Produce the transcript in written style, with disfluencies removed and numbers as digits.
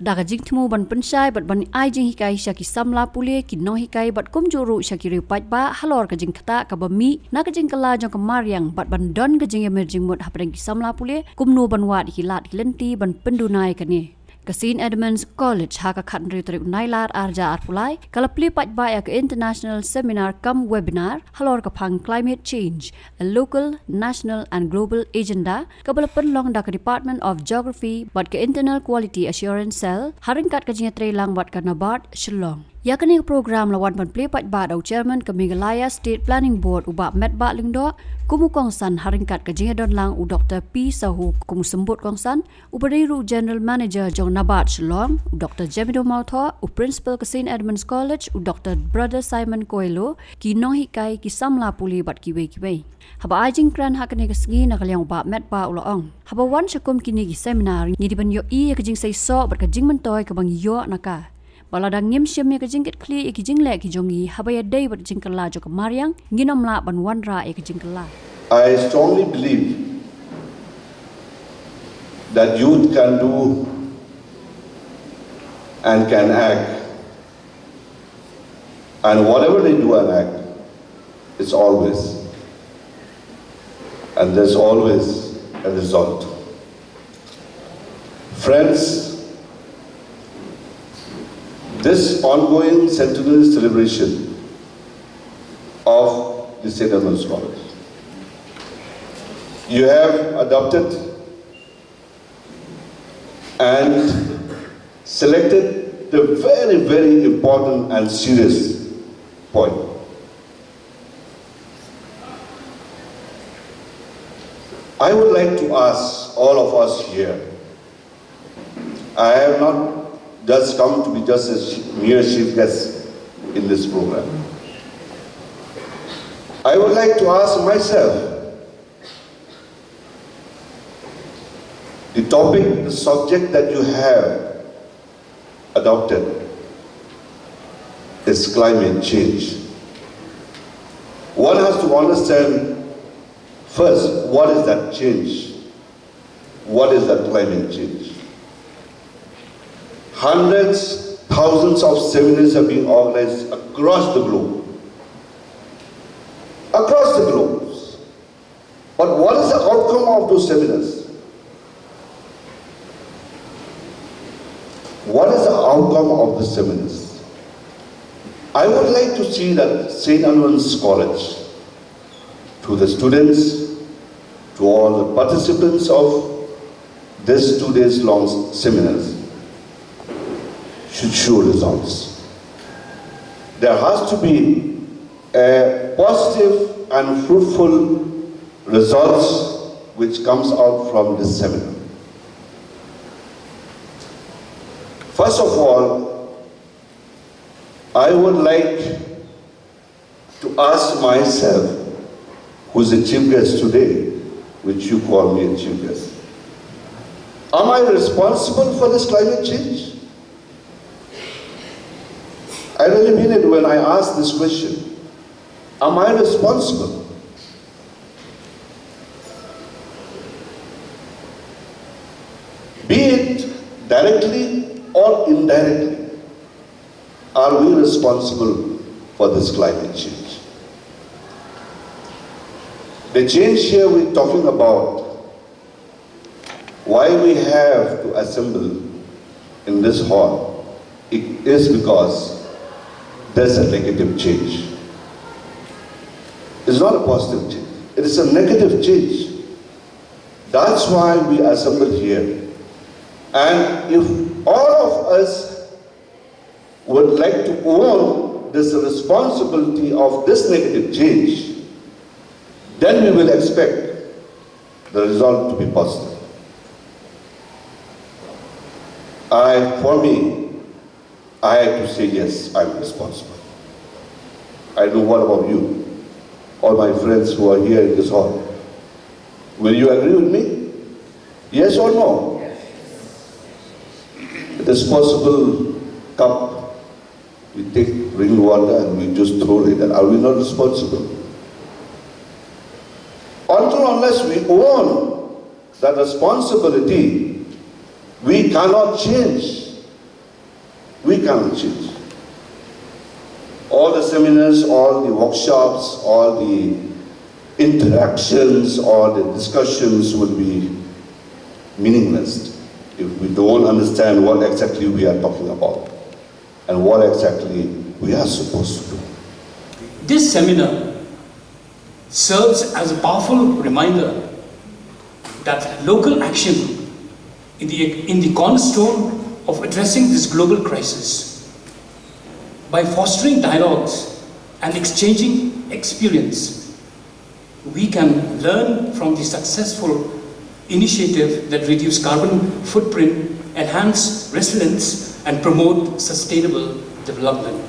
Daga jing timu ban pensyai bat ban ai jing hikai syaki samla pule ki no hikai bat kum juru syaki riu ba halor ka jing kata ka bami na ka jing kala jong ka Mariang bat ban don ka jing emerging mod hapreng ki samla pule kumno ban wat hilat hilenti ban pendunai ka ni. Kasin Edmund's College haka khat riu triu nailar arja arpulai kala pli ba ya ka international seminar kam webinar halor ka phang climate change a local, national and global agenda kabala penlong da ka Department of Geography bat ka internal quality assurance cell haringkat ka jing trelang bat ka Nabat Shillong. Yakani program lawan ban play ba dau chairman ka Meghalaya State Planning Board uba met ba lingdo kumu kongsan haringkat ka jing don lang u Dr. P Sahu kumu sembut kongsan ubadiru General Manager jong Nabat Shillong u Dr. Jemido Mautho u Principal ka St. Edmund's College u Dr. Brother Simon Kyrwoh ki no hikai ki samla puli bat ki wei haba ajing kran hakani ka sngi na kalyang uba met ba uloong haba wan syakum kini ki seminar ni di ban yo I ka jing sai so bat ka jing mentoy ka bang yo naka baladang ngim syam ka jingkit kli ki jingle ki jongi habaya dei bat jingkala jo ka Mariang nginom la ban wanra ki jingkala. I strongly believe that youth can do and can act, and whatever they do and act, it's always, and there's always a result. Friends, this ongoing centenary celebration of the St. Edmund's College, you have adopted and selected the very, very important and serious point. I would like to ask all of us here, I have not just come to be just a mere chief guest in this program. I would like to ask myself, the topic, the subject that you have adopted is climate change. One has to understand first, what is that change? What is that climate change? Hundreds, thousands of seminars are being organized across the globe. Across the globe. But what is the outcome of those seminars? What is the outcome of the seminars? I would like to see that St. Edmund's College, to the students, to all the participants of this 2 days long seminars, should show results. There has to be a positive and fruitful results which comes out from this seminar. First of all, I would like to ask myself, who's the chief guest today, which you call me a chief guest, am I responsible for this climate change? I really mean it when I ask this question. Am I responsible? Be it directly or indirectly, are we responsible for this climate change? The change here we're talking about, why we have to assemble in this hall, it is because there's a negative change. It's not a positive change. It is a negative change. That's why we assembled here. And if all of us would like to own this responsibility of this negative change, then we will expect the result to be positive. For me, I have to say yes, I'm responsible. I know, what about you? All my friends who are here in this hall. Will you agree with me? Yes or no? Yes. It is possible cup, we take rainwater and we just throw it, and are we not responsible? Until unless we own that responsibility, we cannot change climate change. All the seminars, all the workshops, all the interactions, all the discussions will be meaningless if we don't understand what exactly we are talking about and what exactly we are supposed to do. This seminar serves as a powerful reminder that local action in the cornerstone of addressing this global crisis. By fostering dialogues and exchanging experience, we can learn from the successful initiative that reduce carbon footprint, enhance resilience, and promote sustainable development.